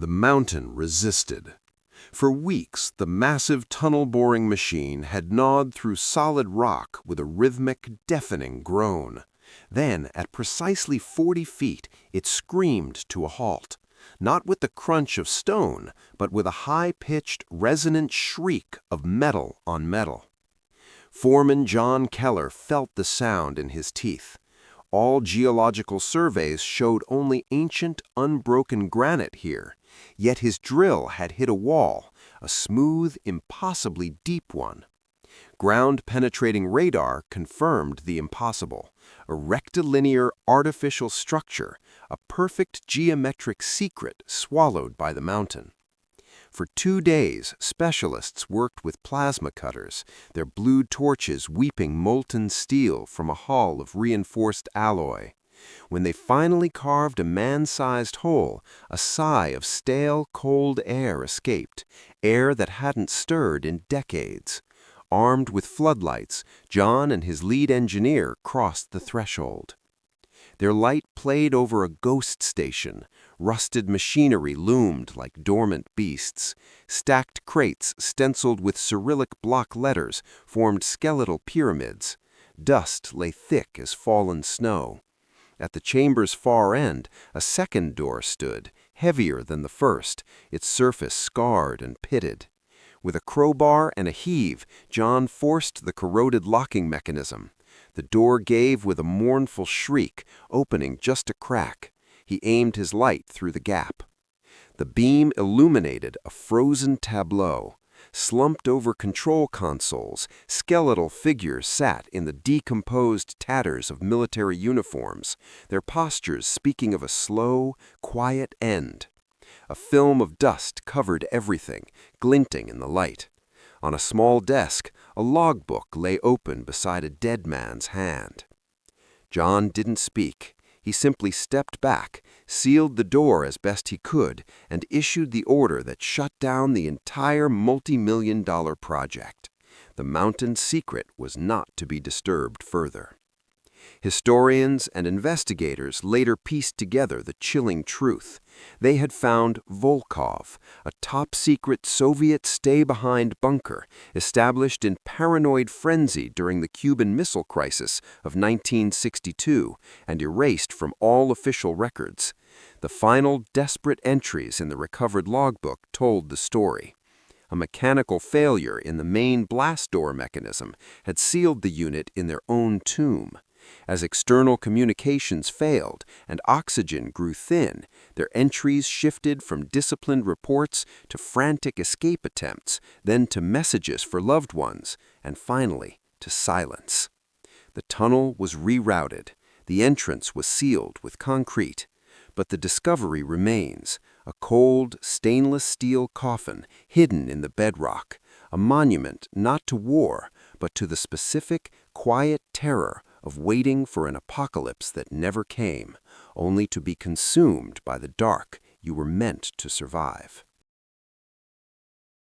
The mountain resisted. For weeks, the massive tunnel-boring machine had gnawed through solid rock with a rhythmic, deafening groan. Then, at precisely 40 feet, it screamed to a halt, not with the crunch of stone, but with a high-pitched, resonant shriek of metal on metal. Foreman John Keller felt the sound in his teeth. All geological surveys showed only ancient, unbroken granite here, yet his drill had hit a wall, a smooth, impossibly deep one. Ground-penetrating radar confirmed the impossible, a rectilinear artificial structure, a perfect geometric secret swallowed by the mountain. For 2 days, specialists worked with plasma cutters, their blue torches weeping molten steel from a hull of reinforced alloy. When they finally carved a man-sized hole, a sigh of stale, cold air escaped, air that hadn't stirred in decades. Armed with floodlights, John and his lead engineer crossed the threshold. Their light played over a ghost station. Rusted machinery loomed like dormant beasts. Stacked crates stenciled with Cyrillic block letters formed skeletal pyramids. Dust lay thick as fallen snow. At the chamber's far end, a second door stood, heavier than the first, its surface scarred and pitted. With a crowbar and a heave, John forced the corroded locking mechanism. The door gave with a mournful shriek, opening just a crack. He aimed his light through the gap. The beam illuminated a frozen tableau. Slumped over control consoles, skeletal figures sat in the decomposed tatters of military uniforms, their postures speaking of a slow, quiet end. A film of dust covered everything, glinting in the light. On a small desk, a logbook lay open beside a dead man's hand. John didn't speak. He simply stepped back, sealed the door as best he could, and issued the order that shut down the entire multi-million-dollar project. The mountain's secret was not to be disturbed further. Historians and investigators later pieced together the chilling truth. They had found Volkov, a top-secret Soviet stay-behind bunker established in paranoid frenzy during the Cuban Missile Crisis of 1962 and erased from all official records. The final desperate entries in the recovered logbook told the story. A mechanical failure in the main blast door mechanism had sealed the unit in their own tomb. As external communications failed and oxygen grew thin, their entries shifted from disciplined reports to frantic escape attempts, then to messages for loved ones, and finally to silence. The tunnel was rerouted. The entrance was sealed with concrete. But the discovery remains, a cold, stainless steel coffin hidden in the bedrock, a monument not to war, but to the specific, quiet terror of waiting for an apocalypse that never came, only to be consumed by the dark you were meant to survive.